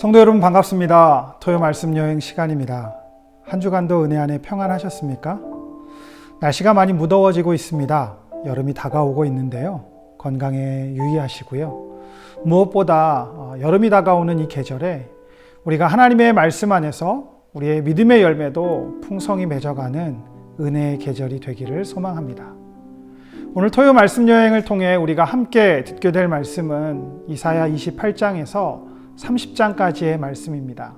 성도 여러분 반갑습니다. 토요 말씀 여행 시간입니다. 한 주간도 은혜 안에 평안하셨습니까? 날씨가 많이 무더워지고 있습니다. 여름이 다가오고 있는데요. 건강에 유의하시고요. 무엇보다 여름이 다가오는 이 계절에 우리가 하나님의 말씀 안에서 우리의 믿음의 열매도 풍성히 맺어가는 은혜의 계절이 되기를 소망합니다. 오늘 토요 말씀 여행을 통해 우리가 함께 듣게 될 말씀은 이사야 28장에서 30장까지의 말씀입니다.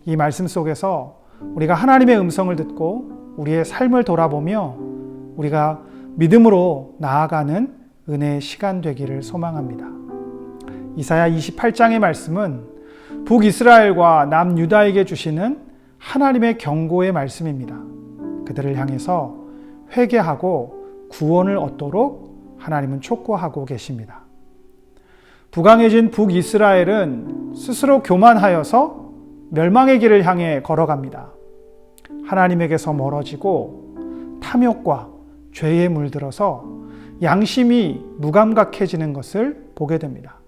이 말씀 속에서 우리가 하나님의 음성을 듣고 우리의 삶을 돌아보며 우리가 믿음으로 나아가는 은혜의 시간 되기를 소망합니다. 이사야 28장의 말씀은 북이스라엘과 남유다에게 주시는 하나님의 경고의 말씀입니다. 그들을 향해서 회개하고 구원을 얻도록 하나님은 촉구하고 계십니다. 부강해진 북이스라엘은 스스로 교만하여서 멸망의 길을 향해 걸어갑니다. 하나님에게서 멀어지고 탐욕과 죄에 물들어서 양심이 무감각해지는 것을 보게 됩니다.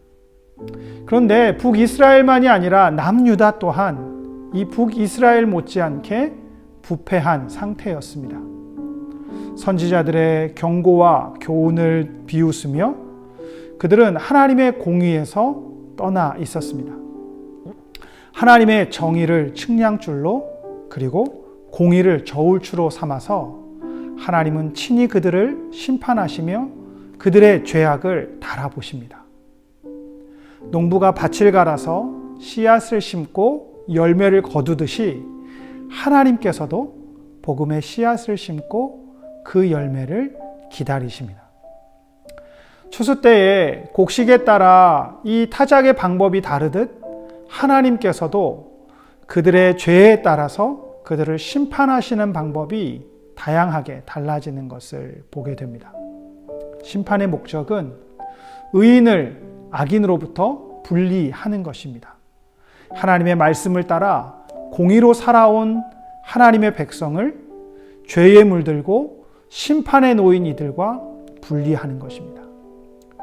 그런데 북이스라엘만이 아니라 남유다 또한 이 북이스라엘 못지않게 부패한 상태였습니다. 선지자들의 경고와 교훈을 비웃으며 그들은 하나님의 공의에서 떠나 있었습니다. 하나님의 정의를 측량줄로 그리고 공의를 저울추로 삼아서 하나님은 친히 그들을 심판하시며 그들의 죄악을 달아보십니다. 농부가 밭을 갈아서 씨앗을 심고 열매를 거두듯이 하나님께서도 복음의 씨앗을 심고 그 열매를 기다리십니다. 추수 때에 곡식에 따라 이 타작의 방법이 다르듯 하나님께서도 그들의 죄에 따라서 그들을 심판하시는 방법이 다양하게 달라지는 것을 보게 됩니다. 심판의 목적은 의인을 악인으로부터 분리하는 것입니다. 하나님의 말씀을 따라 공의로 살아온 하나님의 백성을 죄에 물들고 심판에 놓인 이들과 분리하는 것입니다.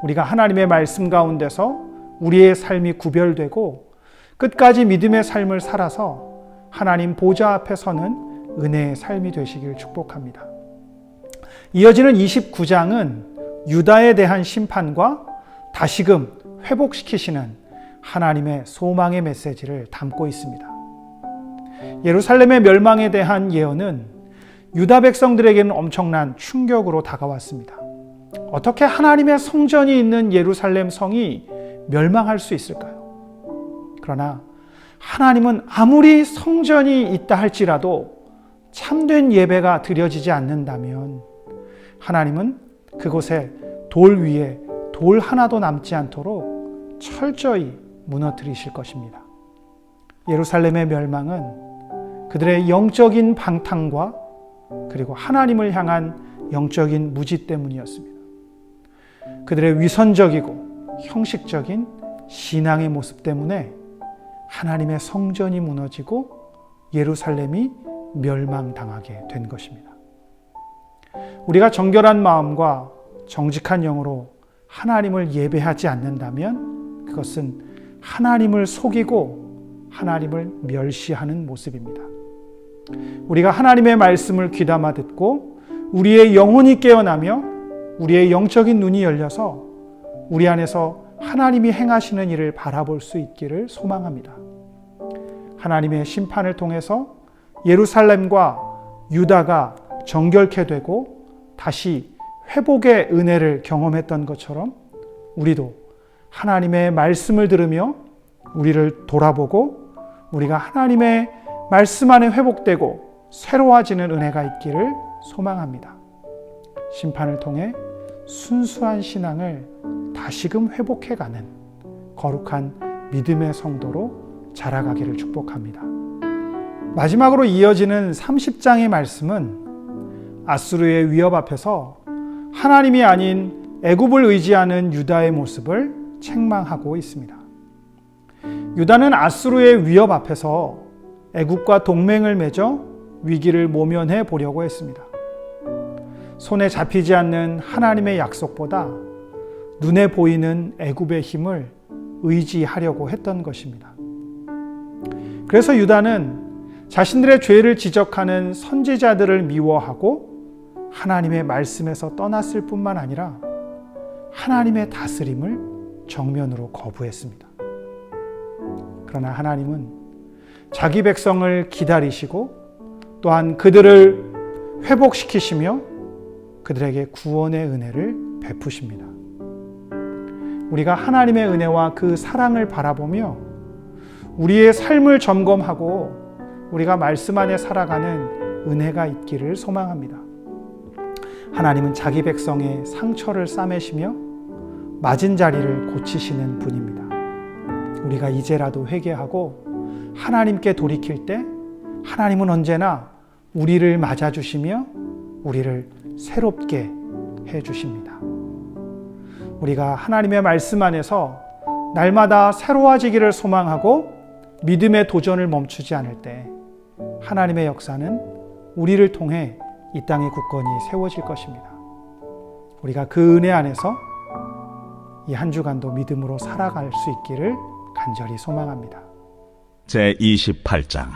우리가 하나님의 말씀 가운데서 우리의 삶이 구별되고 끝까지 믿음의 삶을 살아서 하나님 보좌 앞에 서는 은혜의 삶이 되시길 축복합니다. 이어지는 29장은 유다에 대한 심판과 다시금 회복시키시는 하나님의 소망의 메시지를 담고 있습니다. 예루살렘의 멸망에 대한 예언은 유다 백성들에게는 엄청난 충격으로 다가왔습니다. 어떻게 하나님의 성전이 있는 예루살렘 성이 멸망할 수 있을까요? 그러나 하나님은 아무리 성전이 있다 할지라도 참된 예배가 드려지지 않는다면 하나님은 그곳에 돌 위에 돌 하나도 남지 않도록 철저히 무너뜨리실 것입니다. 예루살렘의 멸망은 그들의 영적인 방탕과 그리고 하나님을 향한 영적인 무지 때문이었습니다. 그들의 위선적이고 형식적인 신앙의 모습 때문에 하나님의 성전이 무너지고 예루살렘이 멸망당하게 된 것입니다. 우리가 정결한 마음과 정직한 영으로 하나님을 예배하지 않는다면 그것은 하나님을 속이고 하나님을 멸시하는 모습입니다. 우리가 하나님의 말씀을 귀담아 듣고 우리의 영혼이 깨어나며 우리의 영적인 눈이 열려서 우리 안에서 하나님이 행하시는 일을 바라볼 수 있기를 소망합니다. 하나님의 심판을 통해서 예루살렘과 유다가 정결케 되고 다시 회복의 은혜를 경험했던 것처럼 우리도 하나님의 말씀을 들으며 우리를 돌아보고 우리가 하나님의 말씀 안에 회복되고 새로워지는 은혜가 있기를 소망합니다. 심판을 통해 순수한 신앙을 다시금 회복해가는 거룩한 믿음의 성도로 자라가기를 축복합니다. 마지막으로 이어지는 30장의 말씀은 아수르의 위협 앞에서 하나님이 아닌 애굽을 의지하는 유다의 모습을 책망하고 있습니다. 유다는 아수르의 위협 앞에서 애굽과 동맹을 맺어 위기를 모면해 보려고 했습니다. 손에 잡히지 않는 하나님의 약속보다 눈에 보이는 애굽의 힘을 의지하려고 했던 것입니다. 그래서 유다는 자신들의 죄를 지적하는 선지자들을 미워하고 하나님의 말씀에서 떠났을 뿐만 아니라 하나님의 다스림을 정면으로 거부했습니다. 그러나 하나님은 자기 백성을 기다리시고 또한 그들을 회복시키시며 그들에게 구원의 은혜를 베푸십니다. 우리가 하나님의 은혜와 그 사랑을 바라보며 우리의 삶을 점검하고 우리가 말씀 안에 살아가는 은혜가 있기를 소망합니다. 하나님은 자기 백성의 상처를 싸매시며 맞은 자리를 고치시는 분입니다. 우리가 이제라도 회개하고 하나님께 돌이킬 때 하나님은 언제나 우리를 맞아주시며 우리를 새롭게 해주십니다. 우리가 하나님의 말씀 안에서 날마다 새로워지기를 소망하고 믿음의 도전을 멈추지 않을 때 하나님의 역사는 우리를 통해 이 땅에 굳건히 세워질 것입니다. 우리가 그 은혜 안에서 이 한 주간도 믿음으로 살아갈 수 있기를 간절히 소망합니다. 제28장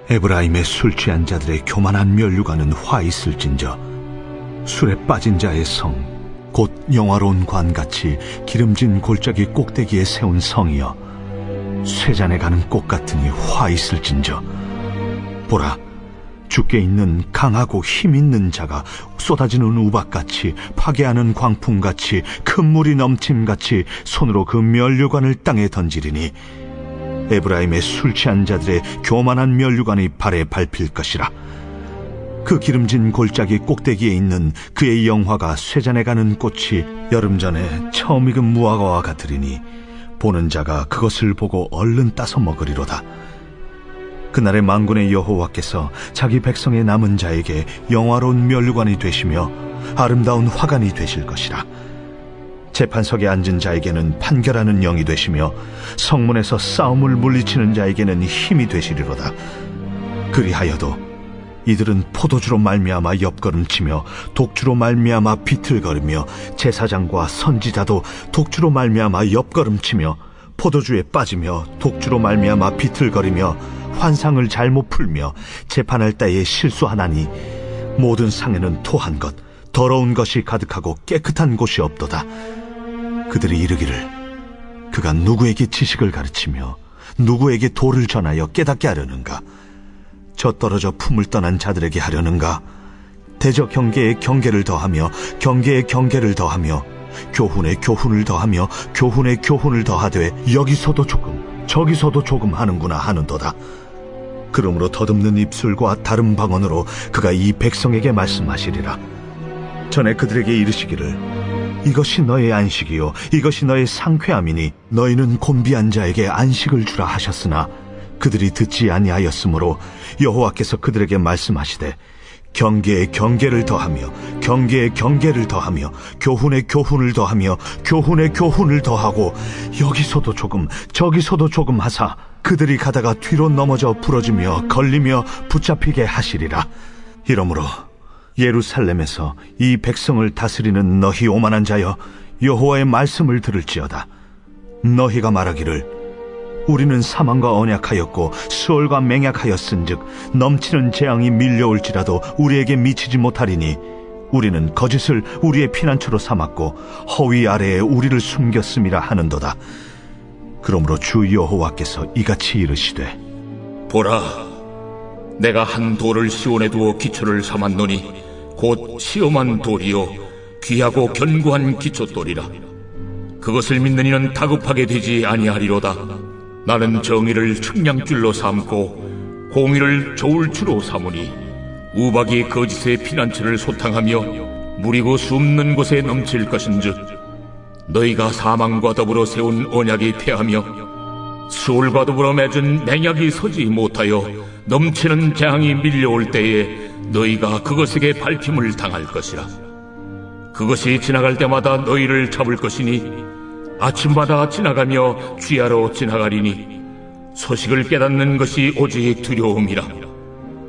에브라임의 술 취한 자들의 교만한 면류관은 화 있을진저 술에 빠진 자의 성 곧 영화로운 관같이 기름진 골짜기 꼭대기에 세운 성이여 쇠잔에 가는 꽃 같으니 화 있을진저 보라 주께 있는 강하고 힘 있는 자가 쏟아지는 우박같이 파괴하는 광풍같이 큰 물이 넘침같이 손으로 그 면류관을 땅에 던지리니 에브라임의 술 취한 자들의 교만한 면류관이 발에 밟힐 것이라. 그 기름진 골짜기 꼭대기에 있는 그의 영화가 쇠잔에 가는 꽃이 여름 전에 처음 익은 무화과와 같으리니 보는 자가 그것을 보고 얼른 따서 먹으리로다. 그날의 만군의 여호와께서 자기 백성의 남은 자에게 영화로운 면류관이 되시며 아름다운 화관이 되실 것이라. 재판석에 앉은 자에게는 판결하는 영이 되시며 성문에서 싸움을 물리치는 자에게는 힘이 되시리로다. 그리하여도 이들은 포도주로 말미암아 옆걸음치며 독주로 말미암아 비틀거리며 제사장과 선지자도 독주로 말미암아 옆걸음치며 포도주에 빠지며 독주로 말미암아 비틀거리며 환상을 잘못 풀며 재판할 때에 실수하나니 모든 상에는 토한 것 더러운 것이 가득하고 깨끗한 곳이 없도다. 그들이 이르기를 그가 누구에게 지식을 가르치며 누구에게 도를 전하여 깨닫게 하려는가? 저 떨어져 품을 떠난 자들에게 하려는가? 대저 경계에 경계를 더하며 경계에 경계를 더하며 교훈에 교훈을 더하며 교훈에 교훈을 더하되 여기서도 조금 저기서도 조금 하는구나 하는도다. 그러므로 더듬는 입술과 다른 방언으로 그가 이 백성에게 말씀하시리라. 전에 그들에게 이르시기를 이것이 너의 안식이요 이것이 너의 상쾌함이니 너희는 곤비한 자에게 안식을 주라 하셨으나 그들이 듣지 아니하였으므로 여호와께서 그들에게 말씀하시되 경계에 경계를 더하며 경계에 경계를 더하며 교훈에 교훈을 더하며 교훈에 교훈을 더하고 여기서도 조금 저기서도 조금 하사 그들이 가다가 뒤로 넘어져 부러지며 걸리며 붙잡히게 하시리라. 이러므로 예루살렘에서 이 백성을 다스리는 너희 오만한 자여 여호와의 말씀을 들을지어다. 너희가 말하기를 우리는 사망과 언약하였고 수월과 맹약하였은즉 넘치는 재앙이 밀려올지라도 우리에게 미치지 못하리니 우리는 거짓을 우리의 피난처로 삼았고 허위 아래에 우리를 숨겼음이라 하는도다. 그러므로 주 여호와께서 이같이 이르시되 보라, 내가 한 돌을 시온에 두어 기초를 삼았노니 곧 시험한 돌이요 귀하고 견고한 기초돌이라. 그것을 믿는 이는 다급하게 되지 아니하리로다. 나는 정의를 측량줄로 삼고 공의를 저울추로 삼으니 우박이 거짓의 피난처를 소탕하며 무리고 숨는 곳에 넘칠 것인즉 너희가 사망과 더불어 세운 언약이 패하며 수월과 더불어 맺은 맹약이 서지 못하여 넘치는 재앙이 밀려올 때에 너희가 그것에게 밟힘을 당할 것이라. 그것이 지나갈 때마다 너희를 잡을 것이니 아침마다 지나가며 쥐하러 지나가리니 소식을 깨닫는 것이 오직 두려움이라.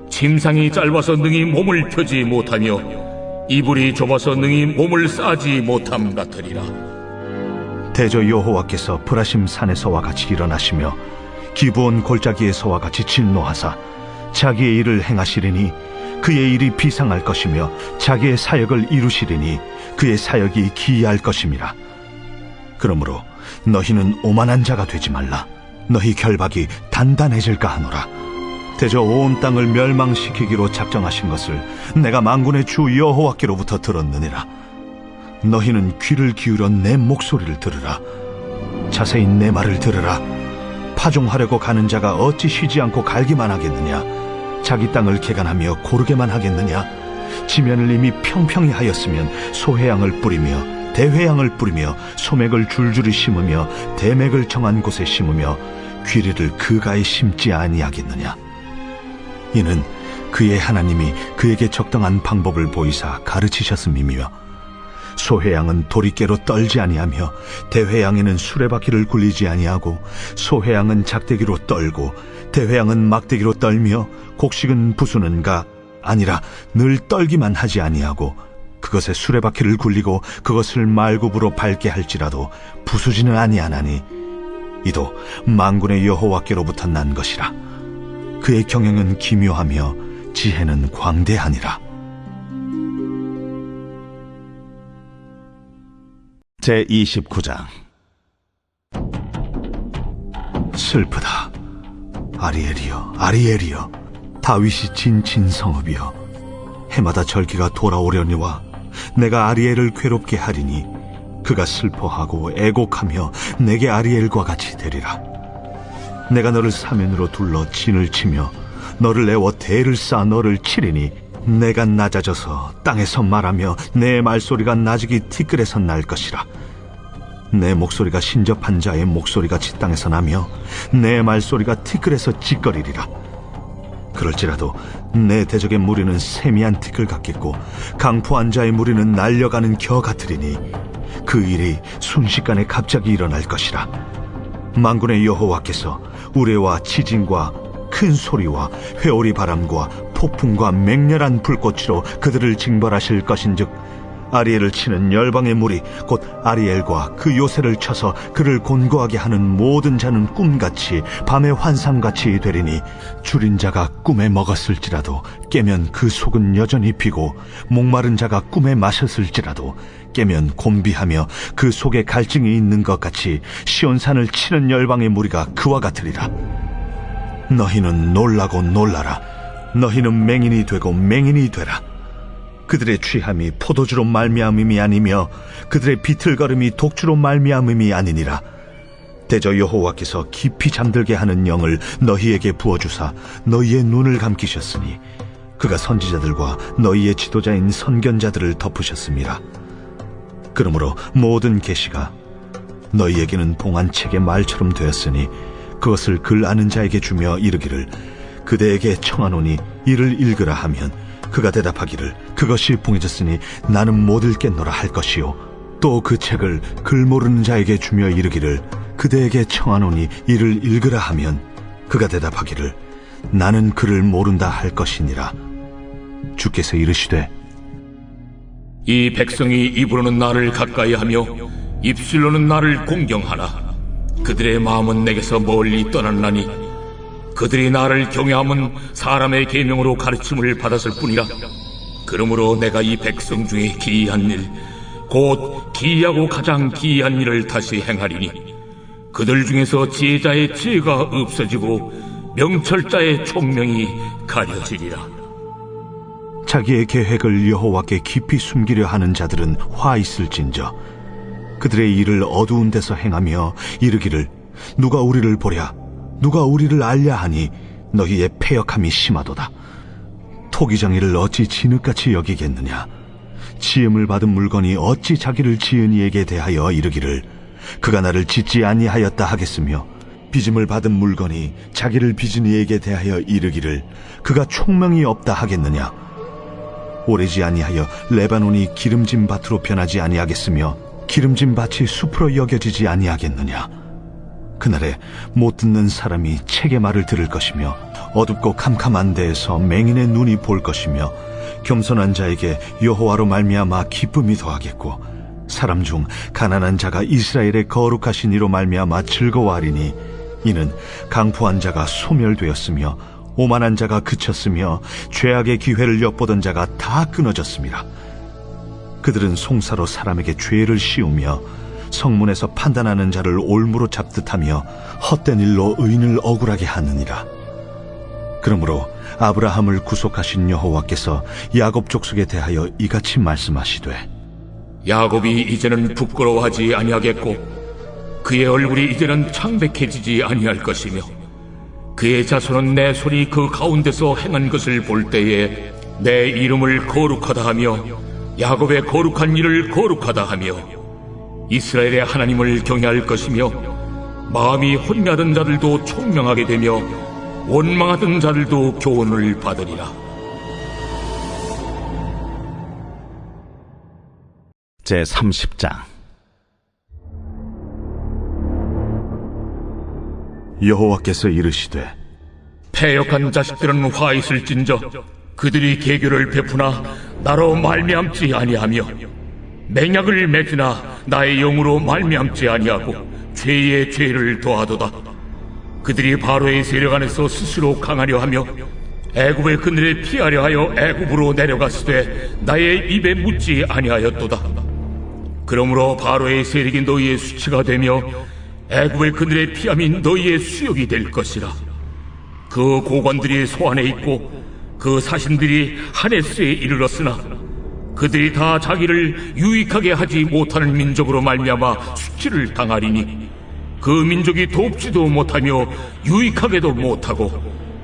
침상이 짧아서 능히 몸을 펴지 못하며 이불이 좁아서 능히 몸을 싸지 못함 같으리라. 대저 여호와께서 브라심 산에서와 같이 일어나시며 기브온 골짜기에서와 같이 진노하사 자기의 일을 행하시리니 그의 일이 비상할 것이며 자기의 사역을 이루시리니 그의 사역이 기이할 것임이라. 그러므로 너희는 오만한 자가 되지 말라. 너희 결박이 단단해질까 하노라. 대저 온 땅을 멸망시키기로 작정하신 것을 내가 만군의 주 여호와께로부터 들었느니라. 너희는 귀를 기울여 내 목소리를 들으라. 자세히 내 말을 들으라. 파종하려고 가는 자가 어찌 쉬지 않고 갈기만 하겠느냐? 자기 땅을 개간하며 고르게만 하겠느냐? 지면을 이미 평평히 하였으면 소회양을 뿌리며 대회양을 뿌리며 소맥을 줄줄이 심으며 대맥을 정한 곳에 심으며 귀리를 그가에 심지 아니하겠느냐? 이는 그의 하나님이 그에게 적당한 방법을 보이사 가르치셨음이며 소회양은 도리깨로 떨지 아니하며 대회양에는 수레바퀴를 굴리지 아니하고 소회양은 작대기로 떨고 대회양은 막대기로 떨며 곡식은 부수는가 아니라 늘 떨기만 하지 아니하고 그것에 수레바퀴를 굴리고 그것을 말굽으로 밟게 할지라도 부수지는 아니하나니 이도 만군의 여호와께로부터 난 것이라. 그의 경영은 기묘하며 지혜는 광대하니라. 제29장. 슬프다. 아리엘이여, 아리엘이여, 다윗이 진친 성읍이여, 해마다 절기가 돌아오려니와 내가 아리엘을 괴롭게 하리니 그가 슬퍼하고 애곡하며 내게 아리엘과 같이 되리라. 내가 너를 사면으로 둘러 진을 치며 너를 내워 대를 쌓아 너를 치리니 내가 낮아져서 땅에서 말하며 내 말소리가 나직이 티끌에서 날 것이라. 내 목소리가 신접한 자의 목소리같이 땅에서 나며 내 말소리가 티끌에서 짖거리리라. 그럴지라도 내 대적의 무리는 세미한 티끌 같겠고 강포한 자의 무리는 날려가는 겨 같으리니 그 일이 순식간에 갑자기 일어날 것이라. 만군의 여호와께서 우레와 지진과 큰 소리와 회오리 바람과 폭풍과 맹렬한 불꽃으로 그들을 징벌하실 것인즉 아리엘을 치는 열방의 무리 곧 아리엘과 그 요새를 쳐서 그를 곤고하게 하는 모든 자는 꿈같이 밤의 환상같이 되리니 줄인 자가 꿈에 먹었을지라도 깨면 그 속은 여전히 비고 목마른 자가 꿈에 마셨을지라도 깨면 곤비하며 그 속에 갈증이 있는 것 같이 시온산을 치는 열방의 무리가 그와 같으리라. 너희는 놀라고 놀라라. 너희는 맹인이 되고 맹인이 되라. 그들의 취함이 포도주로 말미암음이 아니며 그들의 비틀거림이 독주로 말미암음이 아니니라. 대저 여호와께서 깊이 잠들게 하는 영을 너희에게 부어주사 너희의 눈을 감기셨으니 그가 선지자들과 너희의 지도자인 선견자들을 덮으셨습니다. 그러므로 모든 계시가 너희에게는 봉안책의 말처럼 되었으니 그것을 글 아는 자에게 주며 이르기를 그대에게 청하노니 이를 읽으라 하면 그가 대답하기를 그것이 봉해졌으니 나는 못 읽겠노라 할 것이요 또 그 책을 글 모르는 자에게 주며 이르기를 그대에게 청하노니 이를 읽으라 하면 그가 대답하기를 나는 글을 모른다 할 것이니라. 주께서 이르시되 이 백성이 입으로는 나를 가까이 하며 입술로는 나를 공경하나 그들의 마음은 내게서 멀리 떠났나니 그들이 나를 경외함은 사람의 계명으로 가르침을 받았을 뿐이라. 그러므로 내가 이 백성 중에 기이한 일 곧 기이하고 가장 기이한 일을 다시 행하리니 그들 중에서 지혜자의 지혜가 없어지고 명철자의 총명이 가려지리라. 자기의 계획을 여호와께 깊이 숨기려 하는 자들은 화 있을진저 그들의 일을 어두운 데서 행하며 이르기를 누가 우리를 보랴 누가 우리를 알랴 하니 너희의 패역함이 심하도다. 토기장이를 어찌 진흙같이 여기겠느냐. 지음을 받은 물건이 어찌 자기를 지은 이에게 대하여 이르기를 그가 나를 짓지 아니하였다 하겠으며 빚음을 받은 물건이 자기를 빚은 이에게 대하여 이르기를 그가 총명이 없다 하겠느냐. 오래지 아니하여 레바논이 기름진 밭으로 변하지 아니하겠으며 기름진 밭이 숲으로 여겨지지 아니하겠느냐. 그날에 못 듣는 사람이 책의 말을 들을 것이며 어둡고 캄캄한 데에서 맹인의 눈이 볼 것이며 겸손한 자에게 여호와로 말미암아 기쁨이 더하겠고 사람 중 가난한 자가 이스라엘의 거룩하신 이로 말미암아 즐거워하리니 이는 강포한 자가 소멸되었으며 오만한 자가 그쳤으며 죄악의 기회를 엿보던 자가 다 끊어졌습니다. 그들은 송사로 사람에게 죄를 씌우며 성문에서 판단하는 자를 올무로 잡듯 하며 헛된 일로 의인을 억울하게 하느니라. 그러므로 아브라함을 구속하신 여호와께서 야곱 족속에 대하여 이같이 말씀하시되 야곱이 이제는 부끄러워하지 아니하겠고 그의 얼굴이 이제는 창백해지지 아니할 것이며 그의 자손은 내 손이 그 가운데서 행한 것을 볼 때에 내 이름을 거룩하다 하며 야곱의 거룩한 일을 거룩하다 하며 이스라엘의 하나님을 경외할 것이며 마음이 혼미하던 자들도 총명하게 되며 원망하던 자들도 교훈을 받으리라. 제30장. 여호와께서 이르시되 패역한 자식들은 화 있을진저 그들이 계교를 베푸나 나로 말미암지 아니하며 맹약을 맺으나 나의 영으로 말미암지 아니하고 죄의 죄를 더하도다. 그들이 바로의 세력 안에서 스스로 강하려 하며 애굽의 그늘에 피하려 하여 애굽으로 내려갔으되 나의 입에 묻지 아니하였도다. 그러므로 바로의 세력이 너희의 수치가 되며 애굽의 그늘에 피함이 너희의 수욕이 될 것이라. 그 고관들이 소안에 있고 그 사신들이 하네스에 이르렀으나 그들이 다 자기를 유익하게 하지 못하는 민족으로 말미암아 수치를 당하리니 그 민족이 돕지도 못하며 유익하게도 못하고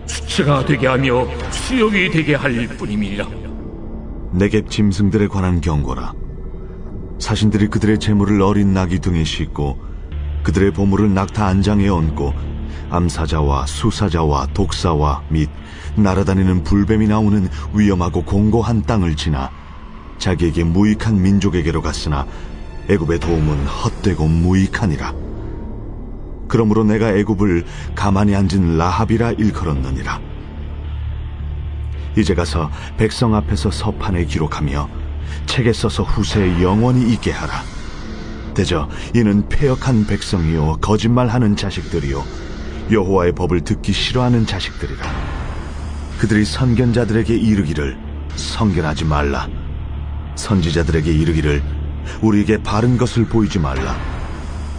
수치가 되게 하며 수욕이 되게 할 뿐임이니라. 네겝 짐승들에 관한 경고라. 사신들이 그들의 재물을 어린 나귀 등에 싣고 그들의 보물을 낙타 안장에 얹고 암사자와 수사자와 독사와 및 날아다니는 불뱀이 나오는 위험하고 공고한 땅을 지나 자기에게 무익한 민족에게로 갔으나 애굽의 도움은 헛되고 무익하니라. 그러므로 내가 애굽을 가만히 앉은 라합이라 일컬었느니라. 이제 가서 백성 앞에서 서판에 기록하며 책에 써서 후세에 영원히 있게 하라. 대저 이는 패역한 백성이요 거짓말하는 자식들이요 여호와의 법을 듣기 싫어하는 자식들이라. 그들이 선견자들에게 이르기를 선견하지 말라. 선지자들에게 이르기를 우리에게 바른 것을 보이지 말라.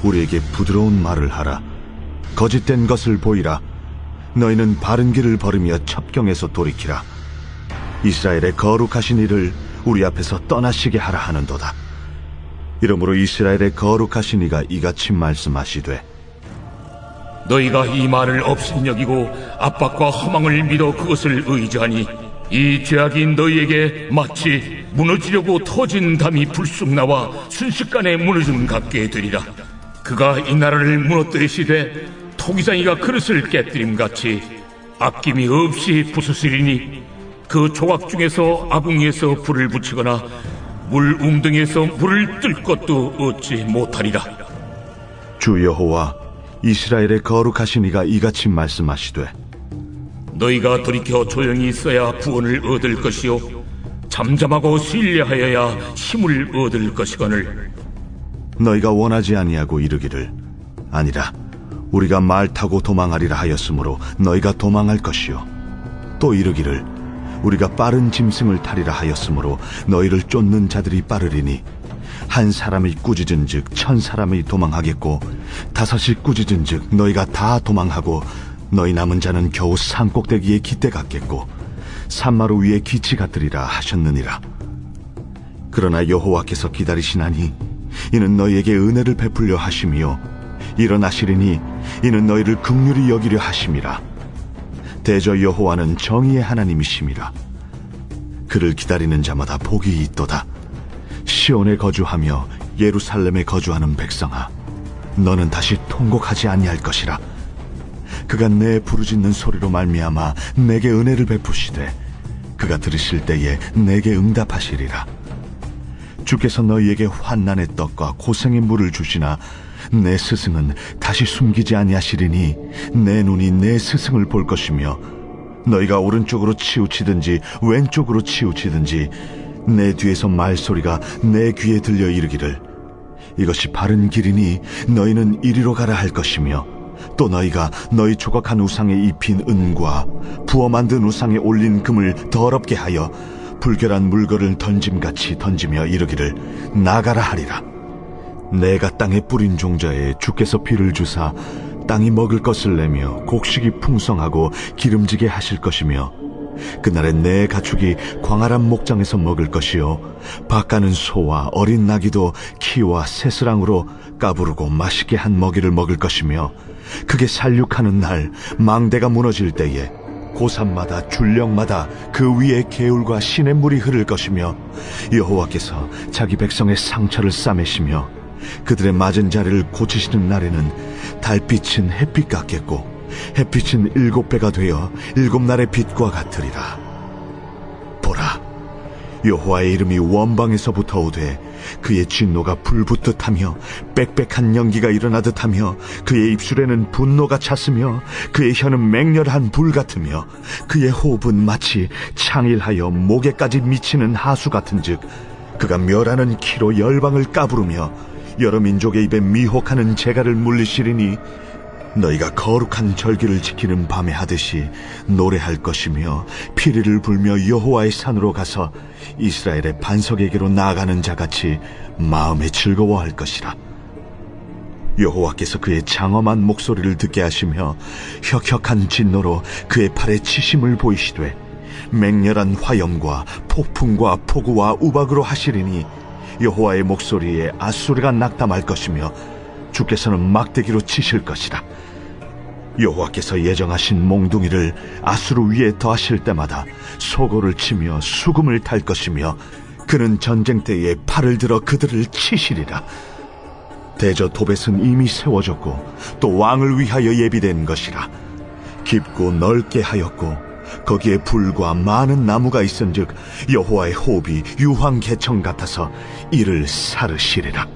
우리에게 부드러운 말을 하라. 거짓된 것을 보이라. 너희는 바른 길을 걸으며 첩경에서 돌이키라. 이스라엘의 거룩하신 이를 우리 앞에서 떠나시게 하라 하는도다. 이러므로 이스라엘의 거룩하신 이가 이같이 말씀하시되 너희가 이 말을 업신여기고 압박과 허망을 믿어 그것을 의지하니 이 죄악이 너희에게 마치 무너지려고 터진 담이 불쑥 나와 순식간에 무너짐 같게 되리라. 그가 이 나라를 무너뜨리시되 토기장이가 그릇을 깨뜨림같이 아낌이 없이 부수시리니 그 조각 중에서 아궁이에서 불을 붙이거나 물 웅덩이에서 물을 뜰 것도 얻지 못하리라. 주 여호와 이스라엘의 거룩하신 이가 이같이 말씀하시되 너희가 돌이켜 조용히 있어야 구원을 얻을 것이요 잠잠하고 신뢰하여야 힘을 얻을 것이거늘 너희가 원하지 아니하고 이르기를 아니라 우리가 말 타고 도망하리라 하였으므로 너희가 도망할 것이요 또 이르기를 우리가 빠른 짐승을 타리라 하였으므로 너희를 쫓는 자들이 빠르리니 한 사람이 꾸짖은즉 1000사람이 도망하겠고 5이 꾸짖은즉 너희가 다 도망하고 너희 남은 자는 겨우 산꼭대기에 깃대 같겠고 산마루 위에 기치 같으리라 하셨느니라. 그러나 여호와께서 기다리시나니 이는 너희에게 은혜를 베풀려 하심이요 일어나시리니 이는 너희를 긍휼히 여기려 하심이라. 대저 여호와는 정의의 하나님이심이라. 그를 기다리는 자마다 복이 있도다. 시온에 거주하며 예루살렘에 거주하는 백성아, 너는 다시 통곡하지 아니할 것이라. 그가 내 부르짖는 소리로 말미암아 내게 은혜를 베푸시되 그가 들으실 때에 내게 응답하시리라. 주께서 너희에게 환난의 떡과 고생의 물을 주시나 내 스승은 다시 숨기지 아니하시리니 내 눈이 내 스승을 볼 것이며 너희가 오른쪽으로 치우치든지 왼쪽으로 치우치든지 내 뒤에서 말소리가 내 귀에 들려 이르기를 이것이 바른 길이니 너희는 이리로 가라 할 것이며, 또 너희가 너희 조각한 우상에 입힌 은과 부어 만든 우상에 올린 금을 더럽게 하여 불결한 물건을 던짐같이 던지며 이르기를 나가라 하리라. 내가 땅에 뿌린 종자에 주께서 비를 주사 땅이 먹을 것을 내며 곡식이 풍성하고 기름지게 하실 것이며, 그날에 내 가축이 광활한 목장에서 먹을 것이요 밭가는 소와 어린 나귀도 키와 새스랑으로 까부르고 맛있게 한 먹이를 먹을 것이며, 그게 살육하는 날 망대가 무너질 때에 고산마다 줄령마다 그 위에 개울과 시냇물이 흐를 것이며, 여호와께서 자기 백성의 상처를 싸매시며 그들의 맞은 자리를 고치시는 날에는 달빛은 햇빛 같겠고 햇빛은 7배가 되어 7날의 빛과 같으리라. 보라, 여호와의 이름이 원방에서부터 오되 그의 진노가 불붙듯 하며 빽빽한 연기가 일어나듯 하며, 그의 입술에는 분노가 찼으며 그의 혀는 맹렬한 불 같으며, 그의 호흡은 마치 창일하여 목에까지 미치는 하수 같은즉, 그가 멸하는 키로 열방을 까부르며 여러 민족의 입에 미혹하는 재갈을 물리시리니, 너희가 거룩한 절기를 지키는 밤에 하듯이 노래할 것이며 피리를 불며 여호와의 산으로 가서 이스라엘의 반석에게로 나아가는 자같이 마음에 즐거워할 것이라. 여호와께서 그의 장엄한 목소리를 듣게 하시며 혁혁한 진노로 그의 팔에 치심을 보이시되, 맹렬한 화염과 폭풍과 폭우와 우박으로 하시리니, 여호와의 목소리에 앗소리가 낙담할 것이며 주께서는 막대기로 치실 것이라. 여호와께서 예정하신 몽둥이를 아수르 위에 더하실 때마다 소고를 치며 수금을 탈 것이며, 그는 전쟁 때에 팔을 들어 그들을 치시리라. 대저 도벳은 이미 세워졌고 또 왕을 위하여 예비된 것이라. 깊고 넓게 하였고 거기에 불과 많은 나무가 있은즉 여호와의 호흡이 유황 개청 같아서 이를 사르시리라.